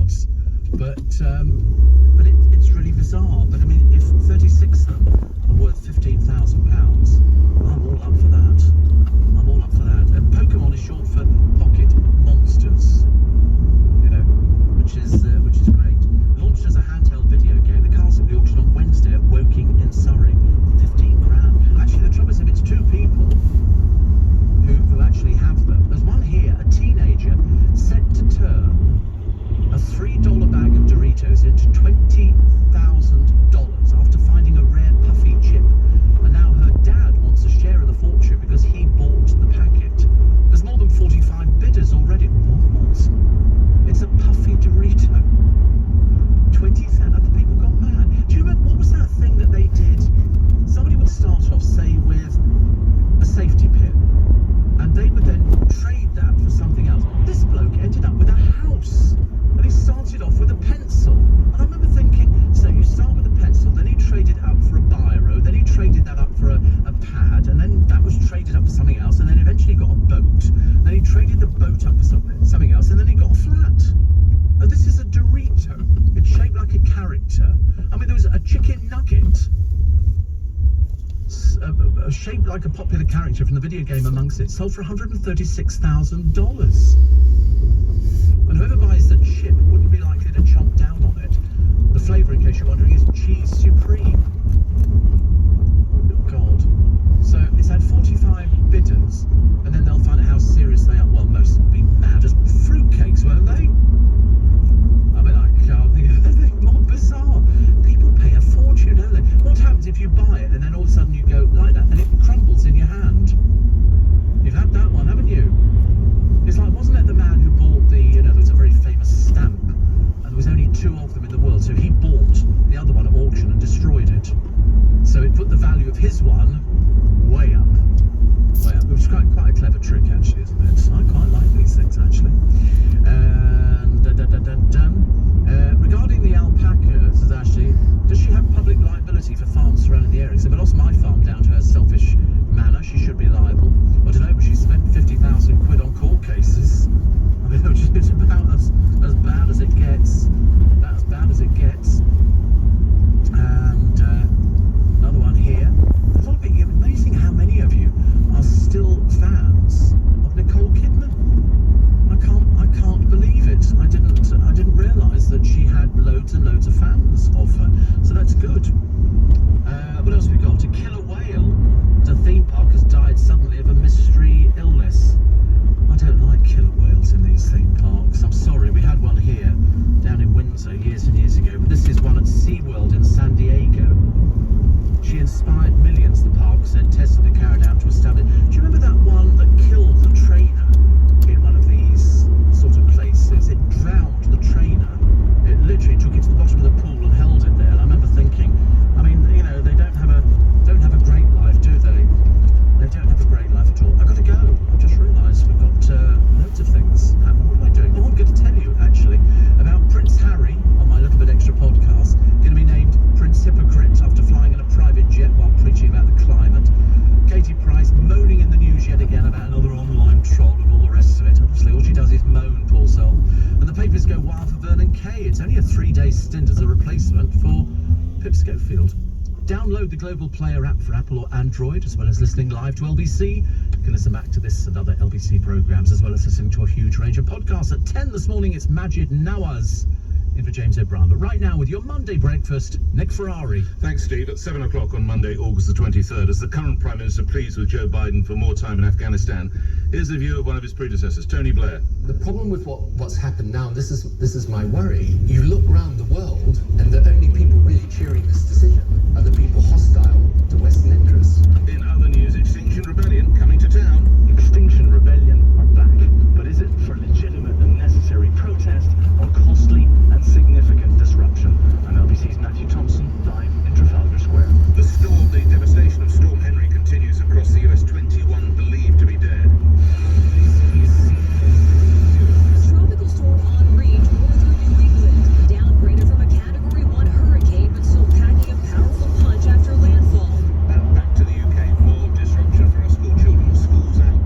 cards, but it's really bizarre. But I mean, if 36 of them are worth £15,000, I'm all up for that. I'm all up for that. And Pokemon is short for Pocket Monsters, you know, which is great. Launched as a handheld video game, the cards will be auctioned on Wednesday at Woking in Surrey. 15 grand. Actually, the trouble is, if it's two people who actually have them, there's one here, a teenager set to turn a $3 bag of Doritos into $20,000 after finding a rare puffy chip, and now her dad wants a share of the fortune because he bought the packet. There's more than 45 bidders already. What? It's a puffy Dorito. 20,000. Have the people gone mad? Do you remember, what was that thing that they did? Somebody would start off, say, with a safety pin, and they would then trade that for something else. This bloke ended up with a house, and he started off with a pencil. And I remember thinking, so you start with a pencil, then he traded it up for a biro, then he traded that up for a pad, and then that was traded up for something else, and then eventually got a boat, then he traded the boat up for something else, and then he got a flat. And this is a Dorito. It's shaped like a character. I mean, there was a chicken nugget shaped like a popular character from the video game Amongst It, sold for $136,000. And whoever buys the chip wouldn't be likely to chomp down on it. The flavour, in case you're wondering, is Cheese Supreme. Oh God. So it's had 45 bidders, and then they'll find out how serious they are. Well, most will be mad as fruitcakes, won't they? I mean, I can't think of anything more bizarre. People pay a fortune, don't they? What happens if you buy it and then all of a sudden you go like that and it crumbles in your hand? You've had that one, haven't you? It's like, wasn't it the man who bought the, you know, there was a very famous stamp, and there was only 2 of them in the world, so he bought the other one at auction and destroyed it. So it put the value of his one way up. Way up. Which is quite a clever trick, actually, isn't it? I quite like these things, actually. And regarding the alpaca, says Ashley, does she have public liability for farms surrounding the area? Because if I lost my farm down to her selfish manner, she should be liable. I don't know, but she spent 50,000 quid on court cases. I mean, it's about as bad as it gets. About as bad as it gets. And another one here. It's a little bit amazing how many of you are still fans of Nicole Kidman. I can't believe it. I didn't realise that she had loads and loads of fans of her. So that's good. What else have we got? A killer whale at a theme park has died suddenly of a mystery illness. I don't like killer whales in these theme parks. I'm sorry, we had one here down in Windsor years and years ago, but this is one at SeaWorld in San Diego. She inspired millions, the park said, tests that are carried out to establish. Do you remember that one that killed the trainer in one of these sort of places? It drowned the trainer. It literally took it to the bottom of the pool and held it there. And I remember thinking, I mean, you know, they don't have a great life, do they? They don't have a great life at all. I've got to go. I've just realised we've got loads of things happening. What am I doing? Oh, I'm going to tell you, actually, about Prince Harry on my Little Bit Extra podcast. Going to be named Prince Hypocrite after flying in a private jet while preaching about the climate. Katie Price moaning in the news yet again about another online troll and all the rest of it. Honestly, all she does is moan, poor soul. And the papers go wild for Vernon Kay. It's only a 3-day stint as a replacement for Pip Schofield. Download the Global Player app for Apple or Android, as well as listening live to LBC. You can listen back to this and other LBC programmes, as well as listening to a huge range of podcasts. At 10 this morning, it's Majid Nawaz in for James O'Brien. But right now, with your Monday breakfast, Nick Ferrari. Thanks, Steve. At 7 o'clock on Monday, August the 23rd, as the current Prime Minister pleads with Joe Biden for more time in Afghanistan, here's the view of one of his predecessors, Tony Blair. The problem with what's happened now, and this is my worry, you look around the world, and the only people really cheering this decision are the people hostile to Western interests. In other news, Extinction Rebellion coming to town. Extinction Rebellion are back, but is it for legitimate and necessary protest or costly and significant disruption? And LBC's Matthew Thompson live in Trafalgar Square. The devastation of Storm Henry continues across the US, 21 believed to be dead. Tropical storm Henri tore through New England, downgraded from a Category 1 hurricane, but still packing a powerful punch after landfall. Back to the UK, more disruption for our school children. Schools out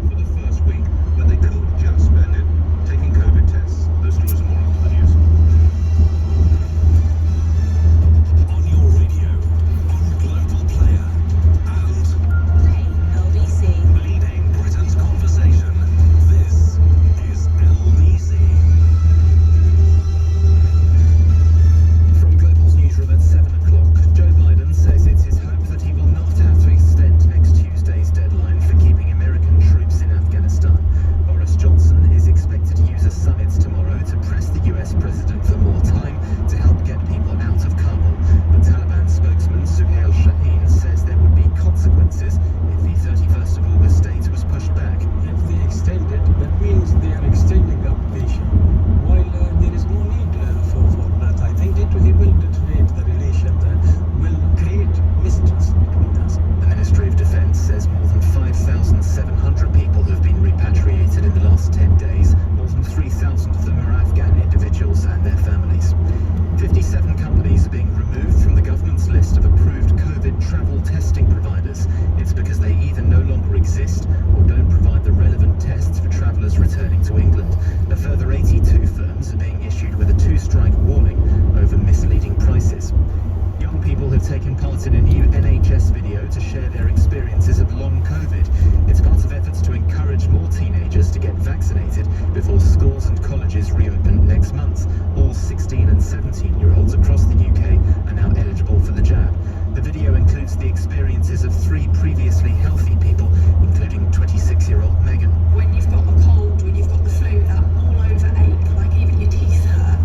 to share their experiences of long COVID. It's part of efforts to encourage more teenagers to get vaccinated before schools and colleges reopen next month. All 16 and 17-year-olds across the UK are now eligible for the jab. The video includes the experiences of 3 previously healthy people, including 26-year-old Megan. When you've got a cold, when you've got the flu, that all over ache, like even your teeth hurt,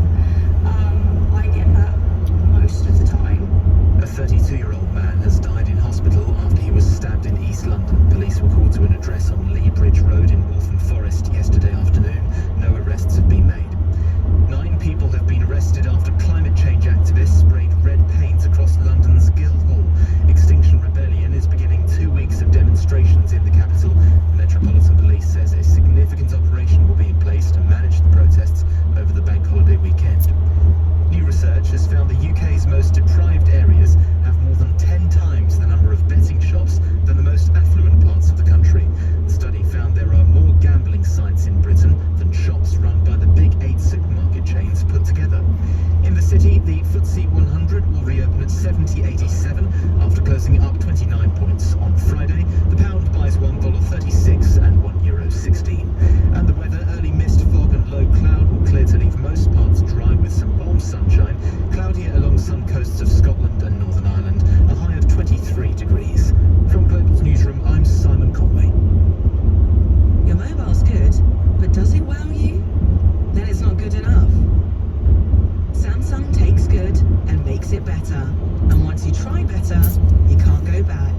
I get that most of the time. A 32-year-old man has died in hospital after he was stabbed in East London. Police were called to an address on Lee Bridge Road in Waltham Forest yesterday afternoon. No arrests have been made. 9 people have been arrested after climate change activists sprayed red paint across London's Guildhall. Extinction Rebellion is beginning 2 weeks of demonstrations in the capital. The Metropolitan Police says a significant operation will be in place to manage the protests over the bank holiday weekend. New research has found the UK's most deprived areas have more than 10 times the number of betting shops than the most affluent parts of the country. The study found there are more gambling sites in Britain than shops run by the big 8 supermarket chains put together. In the city, the FTSE 100 will reopen at 70.87 after closing up 29 points on Friday. The pound buys $1.36 and €1.16. And the weather, early mist, fog and low cloud will clear to leave most parts dry with some warm sunshine. Cloudier along some coasts of Scotland and Northern Ireland, a high of 23 degrees. From Global's newsroom, I'm Simon Conway. Your mobile's good, but does it wow you? Then it's not good enough. Samsung takes good and makes it better. And once you try better, you can't go back.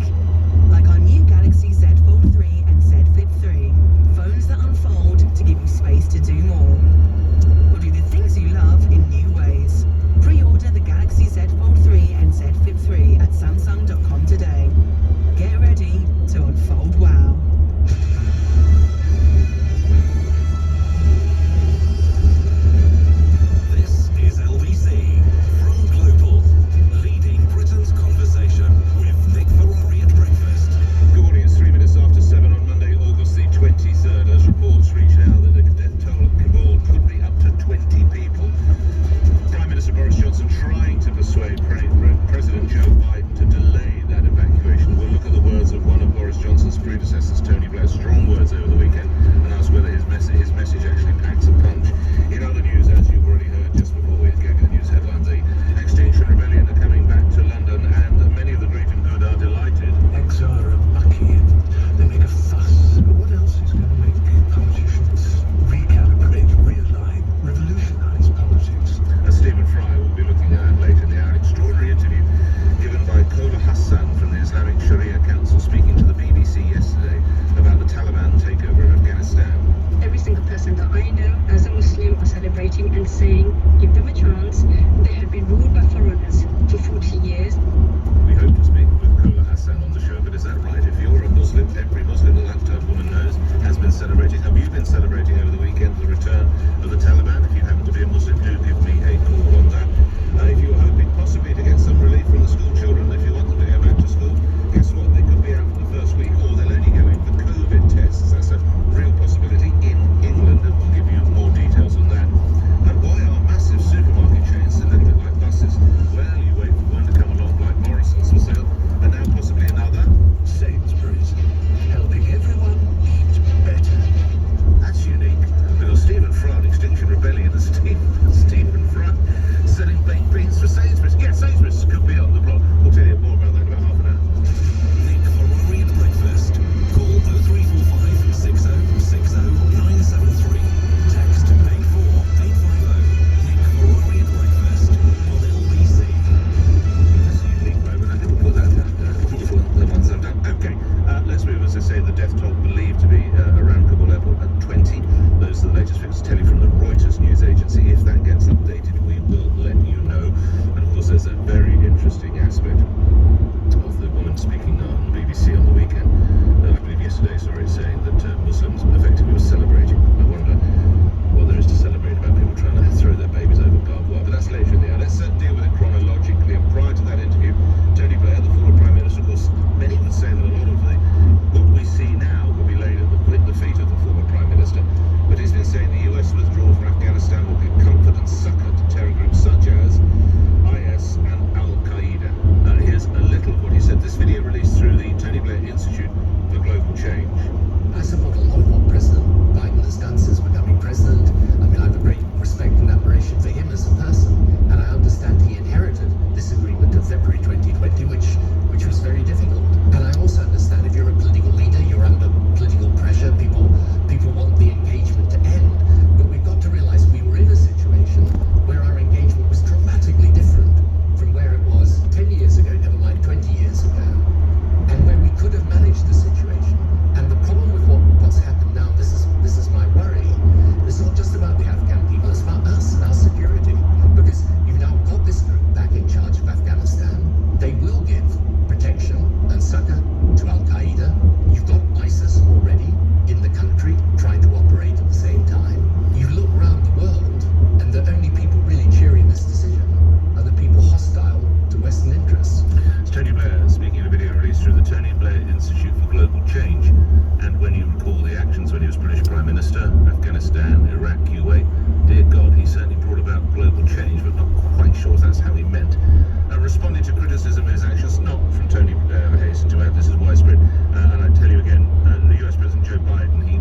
Like our new Galaxy Z Fold 3 and Z Flip 3. Phones that unfold to give you space to do more. Or do the things you love in new ways. Pre-order the Galaxy Z Fold 3 and Z Flip 3 at Samsung.com today. Get ready to unfold wow. This is LBC from Global, leading Britain's conversation with Nick Ferrari at breakfast. Good morning, it's 3 minutes after 7 on Monday, August the 23rd, as reports reach out that the death toll at Kabul could be up to 20 people. Prime Minister Boris Johnson trying to persuade President Joe Biden to delay that evacuation. We'll look at the words of one of Boris Johnson's predecessors, Tony Blair, strong words over the weekend, and ask whether his message actually packs a punch. In other news, as you've already heard just before we gave you the news headlines, the Extinction Rebellion are coming back to London, and many of the great and good are delighted. Ex are mucky and they make a fuss. But what else is going to make politicians recalibrate, realign, revolutionise politics? As Stephen Fry will be looking at that later in the hour. Extraordinary interview given by Kola Hassan from the Islamic Sharia Council, speaking to the BBC yesterday about the Taliban takeover of Afghanistan. Every single person that I know as a Muslim are celebrating and saying, give them a chance. They have been ruled by foreigners for 40 years. We hope to speak with Kola Hassan on the show, but is that right? If you're a Muslim, every Muslim that woman knows has been celebrating. Have you been celebrating over the weekend the return of the Taliban? If you happen to be a Muslim, do give me a call on that. If you're hoping possibly to get some relief from the school children, if you want them to go back to school, guess what? They could be out for the first week, or they'll only go in for COVID tests. That's a real possibility in England, and we'll give you more details on that. And why are massive supermarket chains a little bit like buses? Well, you wait for one to come along like Morrison's for sale, and now possibly another. Sainsbury's, helping everyone eat better. That's unique. Because Stephen Fry, Extinction Rebellion, and Steve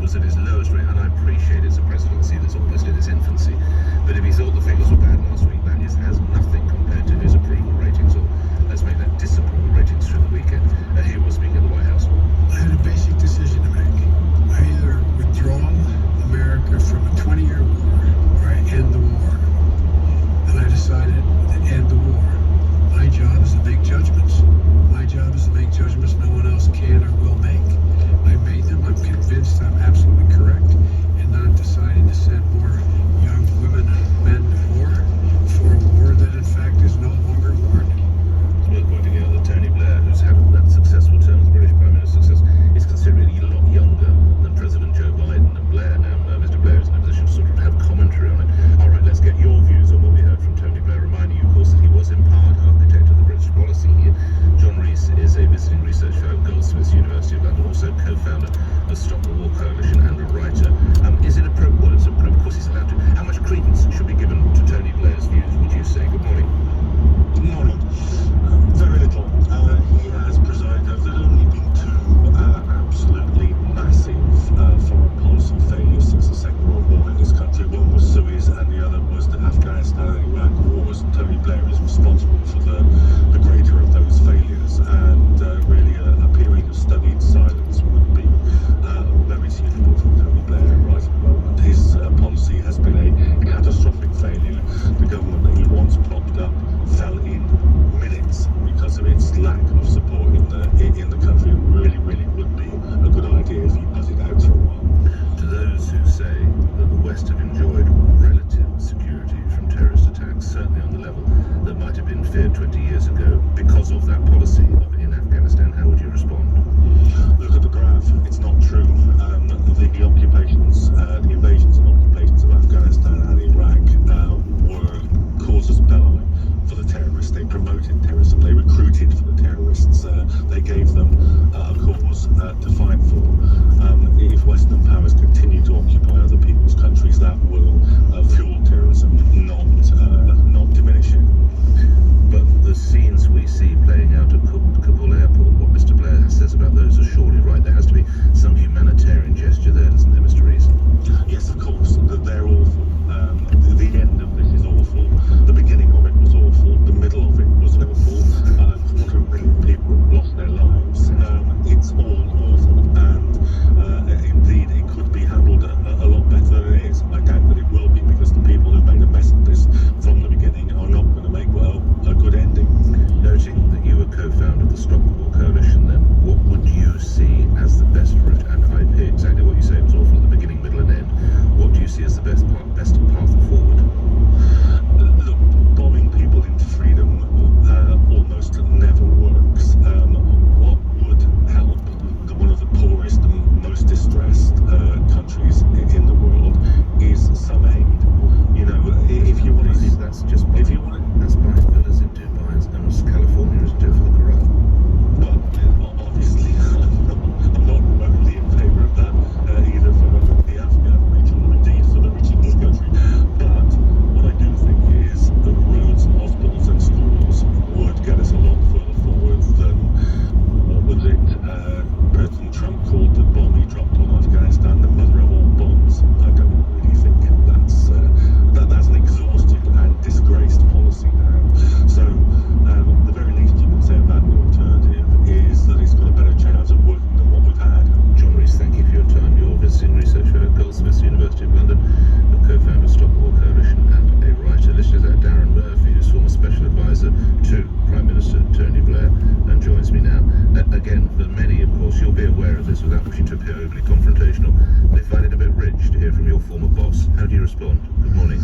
was at its lowest rate, and I appreciate it's a presidency that's almost in its infancy. But if he thought the figures were bad last week, that has nothing compared to his approval ratings, or let's make that disapproval ratings through the weekend. He was speaking at the White House. I had a basic decision to make. I either withdraw America from a 20-year war, or I end the war. And I decided to end the war. My job is to make judgments. My job is to make judgments no one else can or will make. I made them. I'm convinced I'm absolutely correct in not deciding to send more young women and men to war for a war that in fact is no longer warranted. It's worth pointing out that Tony Blair, who's had that successful term as British Prime Minister, is considerably a lot younger than President Joe Biden. And Blair now, Mr. Blair is in a position to sort of have commentary on it. All right, let's get your views on what we heard from Tony Blair, reminding you, of course, that he was in part architect of the British policy here. John Rees is a visiting research fellow at Goldsmiths, University of London, also co-founder of Stop the War Coalition and a writer. Is it appropriate? Well, it's appropriate, of course he's allowed to. How much credence should be given to Tony Blair's views, would you say? Good morning. Good morning. Very little. He has presided over, there's only been two absolutely massive foreign policy failures since the Second World War in this country. One was Suez and the other was the Afghanistan and Iraq wars. And Tony Blair is responsible for the greater of those failures, and really a period of studied silence would be very suitable for Tony Blair right at the moment. His policy has been a catastrophic failure. The government that he once propped up fell in minutes because of its lack of support in the country. It really would be a good idea if he does it out for a while. To those who say that the West have enjoyed relative security from terrorist attacks, certainly on the level that might have been feared 20 years ago because of that policy in Afghanistan, how would you respond? Look at the graph. It's not true. The occupations, the invasions and occupations of Afghanistan and Iraq were casus belli for the terrorists. They promoted terrorism. They recruited for the terrorists. They gave them a cause to fight for. If Western powers continue to occupy other people's countries, that will fuel terrorism, not diminish it. But the scenes we see playing out at Kabul airport, what Mr. Blair says about those are surely right. There has to be some humanitarian gesture there, doesn't there, Mr. Rees? Yes, of course. They're awful. The end of this is awful. The beginning of it was awful. The middle of it was awful. 250,000 people have lost their lives. It's all awful. And indeed, it could be handled a lot better than it is. I doubt that it will be, because the people who made a mess of this from the beginning are not going to make, well, a good ending. Noting that you were co-founder of the Stop the War Coalition, then, what would you see as the best route? And I hear exactly what you say, it was awful at the beginning, middle and end. What do you see as the best path forward? Look, bombing people into freedom almost never works. What would help one of the poorest and most distressed countries in the world is some aid. You know, if you want to, that's just if you want to, that's buying villas in Dubai and California, isn't it, for the corrupt? well, obviously, I'm not remotely in favour of that either for the Afghan rich or indeed for the rich in this country. But what I do think is that roads and hospitals and schools would get us a lot further forward than, what was it, President Trump called the bomb he dropped on Afghanistan the mother of all bombs. I don't really think that's an exhausted and disgraced policy now. So the very least you can say about the alternative is that it's got a better chance of working than what we've had. John Rees, thank you for your time. You're visiting research fellow at Goldsmiths, University of London, the co-founder of Stop the War Coalition and a writer. Listeners, that Darren Murphy, who's former special advisor to Prime Minister Tony Blair, and joins me now. Again, for many, of course, you'll be aware of this without wishing to appear overly confrontational. They find it a bit rich to hear from your former boss. How do you respond? Good morning.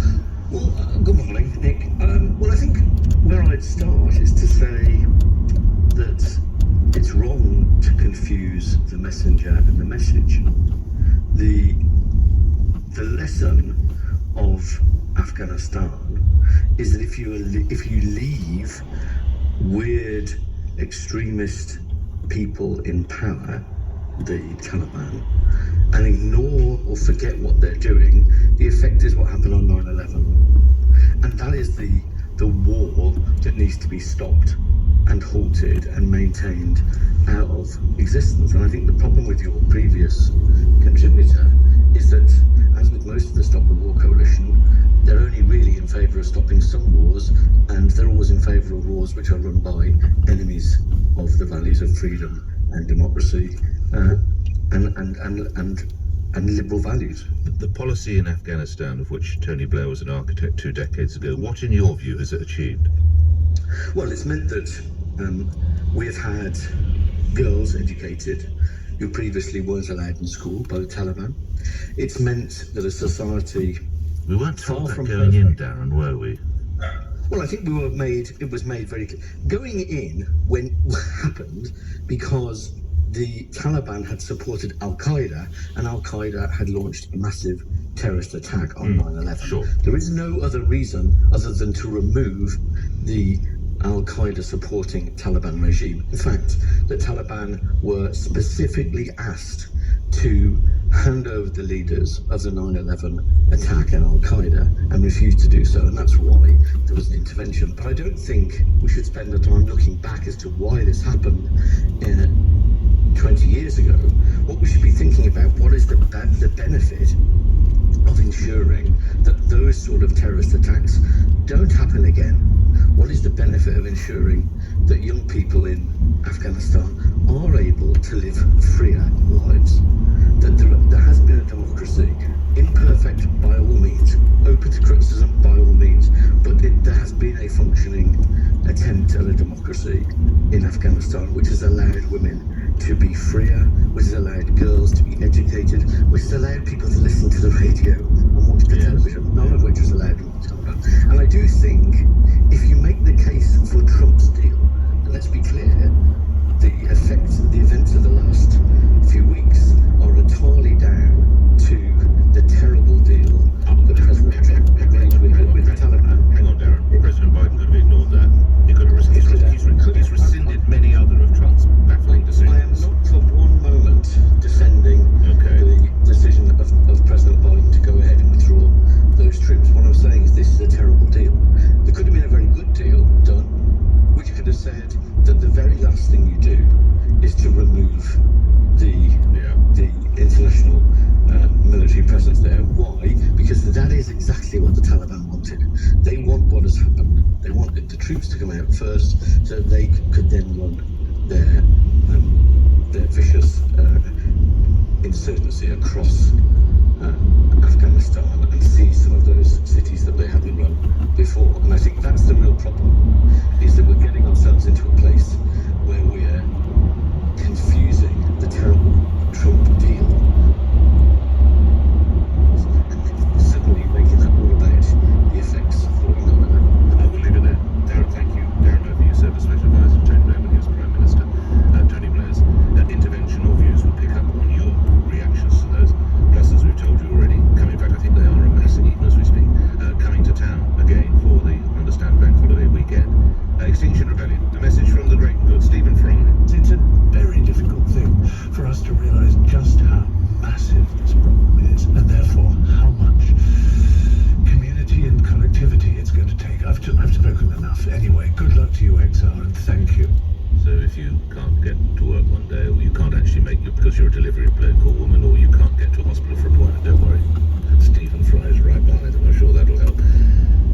Well, good morning, Nick. Well, I think where I'd start is to say that it's wrong to confuse the messenger and the message. The lesson of Afghanistan is that if you leave weird extremist people in power, the Taliban, and ignore or forget what they're doing, the effect is what happened on 9/11. And that is the the war that needs to be stopped and halted and maintained out of existence. And I think the problem with your previous contributor is that, as with most of the Stop the War coalition, they're only really in favour of stopping some wars, and they're always in favour of wars which are run by enemies of the values of freedom and democracy and liberal values. The policy in Afghanistan, of which Tony Blair was an architect 2 decades ago, what in your view has it achieved? Well, it's meant that we've had girls educated who previously weren't allowed in school by the Taliban. It's meant that a society... We weren't told that going in, Darren, were we? Well, I think it was made very clear. Going in when happened because the Taliban had supported Al-Qaeda, and Al-Qaeda had launched a massive terrorist attack on 9/11. Sure. There is no other reason other than to remove the Al-Qaeda supporting Taliban regime. In fact, the Taliban were specifically asked to hand over the leaders of the 9/11 attack and Al-Qaeda and refused to do so, and that's why there was an intervention. But I don't think we should spend the time looking back as to why this happened 20 years ago. What we should be thinking about, what is the benefit of ensuring that those sort of terrorist attacks don't happen again? What is the benefit of ensuring that young people in Afghanistan are able to live freer lives? That there has been a democracy, imperfect by all means, open to criticism by all means, but there has been a functioning attempt at a democracy in Afghanistan which has allowed women to be freer, which has allowed girls to be educated, which has allowed people to listen to the radio and watch the television, none of which was allowed in the Taliban. And I do think if you make the case for Trump's deal, and let's be clear, the events of the last few weeks are entirely down to the terrible deal that President Trump made with the Taliban. Hang on, Darren. President Biden could have ignored that. He could have he's rescinded many other of Trump's baffling decisions. I am not for one moment defending the decision of President Biden to go ahead and withdraw those troops. What I'm saying is this is a terrible deal. There could have been a very good deal done, which could have said that the very last thing you do is to remove the international military presence there. Why? Because that is exactly what the Taliban wanted. They want what has happened. They wanted the troops to come out first so they could then run their vicious insurgency across Afghanistan and seize some of those cities that they hadn't run before. And I think that's the real problem, is that we're getting ourselves into a place where we're confusing the terrible Trump deal and suddenly making that all about the effects of following 9/11. I will leave it there. Darren, thank you. Darren Murphy, you served as Special Advisor to Tony Blair when he was Prime Minister. Tony Blair's intervention or views will pick up on your reactions to those. Plus, as we've told you already, coming back, I think they are a mass, even as we speak, coming to town again for the Understand Bank Holiday weekend. Extinction Rebellion, a message from the great and good Stephen Fry. It's a very difficult thing for us to realise just how massive this problem is, and therefore how much community and collectivity it's going to take. I've spoken enough. Anyway, good luck to you, XR, and thank you. So if you can't get to work one day, or you can't actually make it because you're a delivery bloke or woman, or you can't get to a hospital for an appointment, don't worry. Stephen Fry is right behind him. I'm sure that'll help.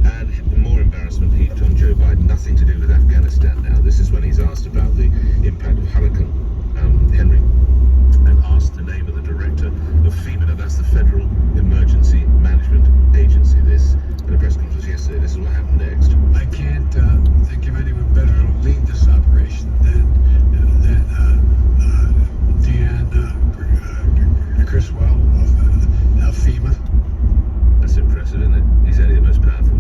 And more embarrassment heaped on Joe Biden. Nothing to do with Afghanistan now. This is when he's asked about the impact of Hurricane Henry, and asked the name of the director of FEMA. Now, that's the Federal Emergency Management Agency. This, in a press conference yesterday, this is what happened next. I can't think of anyone better to lead this operation than Deanne Criswell of FEMA. That's impressive, isn't it? He's only the most powerful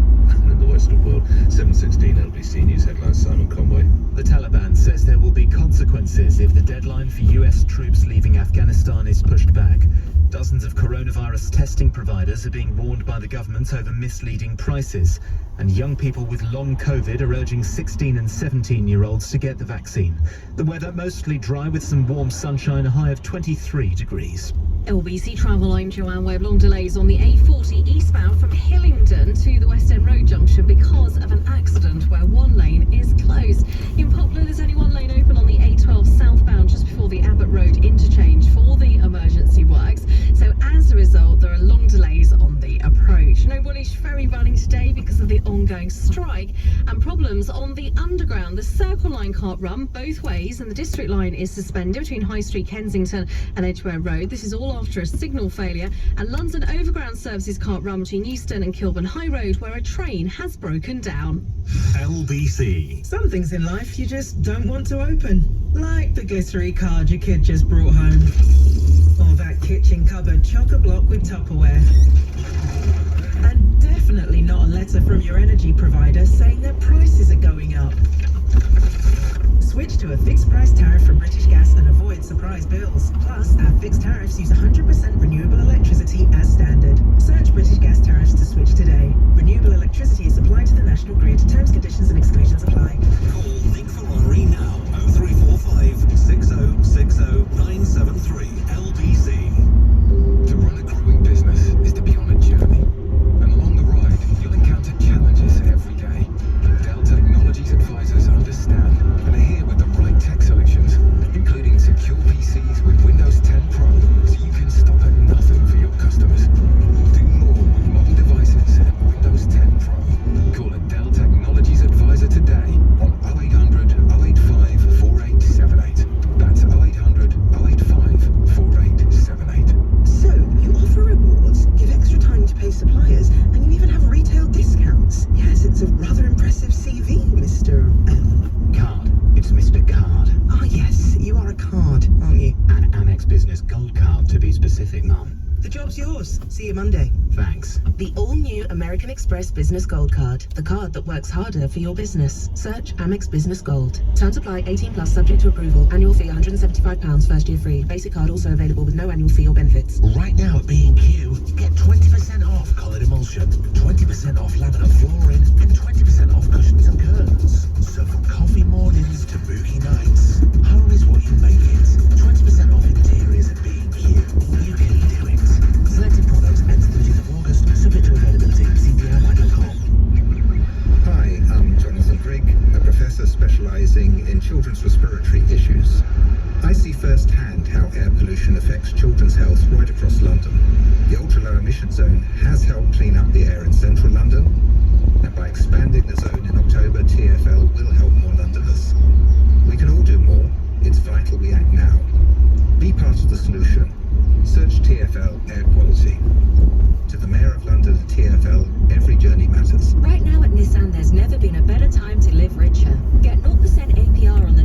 in the Western world. 7:16 NBC News headlines, Simon Conway. The Taliban says there will be consequences if the deadline for US troops leaving Afghanistan is pushed back. Dozens of coronavirus testing providers are being warned by the government over misleading prices. And young people with long COVID are urging 16 and 17-year-olds to get the vaccine. The weather mostly dry with some warm sunshine, a high of 23 degrees. LBC Travel, I'm Joanne Webb. Long delays on the A40 eastbound from Hillingdon to the West End Road junction because of an accident where one lane is closed. In Poplar, there's only one lane open on the A12 southbound just before the Abbott Road interchange for the emergency works. So as a result, there are long delays on the approach. No Woolwich ferry running today because of the ongoing strike and problems on the underground. The Circle Line can't run both ways and the District Line is suspended between High Street, Kensington and Edgware Road. This is all after a signal failure, and London Overground services can't run between Euston and Kilburn High Road where a train has broken down. LBC. Some things in life you just don't want to open, like the glittery card your kid just brought home, or that kitchen cupboard chock-a-block with Tupperware. And definitely not a letter from your energy provider saying their prices are going up. Switch to a fixed price tariff from British Gas and avoid surprise bills. Plus, our fixed tariffs use 100% renewable electricity as standard. Search British Gas tariffs to switch today. Renewable electricity is supplied to the national grid. Terms, conditions and exclusions apply. Call Nick Ferrari now. 0345 6060 973 LBC. To run a growing business is to be on a journey. And along the ride, you'll encounter challenges every day. Dell Technologies advisors understand and are here with the right tech solutions, including secure PCs with Windows 10 Pro, so you can stop at nothing for your customers. Do more with modern devices and Windows 10 Pro. Call a Dell Technologies advisor today on 0800 085 4878. That's 0800 085 4878. So, you offer rewards, give extra time to pay suppliers, and you even have retail discounts. Yes, it's a rather impressive CV, Mr. Card. It's Mr. Card. Ah, yes, you are a card, aren't you? An Amex Business Gold Card, to be specific, Mum. The job's yours. See you Monday. Thanks. The all-new American Express Business Gold Card. The card that works harder for your business. Search Amex Business Gold. Terms apply. 18 plus, subject to approval. Annual fee £175, first year free. Basic card also available with no annual fee or benefits. Right now at B&Q, get 20% off coloured emulsion, 20% off laminate flooring, and 20% off cushions and curtains. So from coffee mornings to boogie nights, home is what you make it. 20% off interiors at B&Q. You can do it. Selected products ends 30th of August, subject to availability. See DIY.com. Hi, I'm Jonathan Grigg, a professor specialising in children's respiratory issues. I see firsthand how air pollution affects children's health right across London. The ultra-low emission zone has helped clean up the air in central London, and by expanding the zone in October, TfL will help more Londoners. We can all do more. It's vital we act now. Be part of the solution.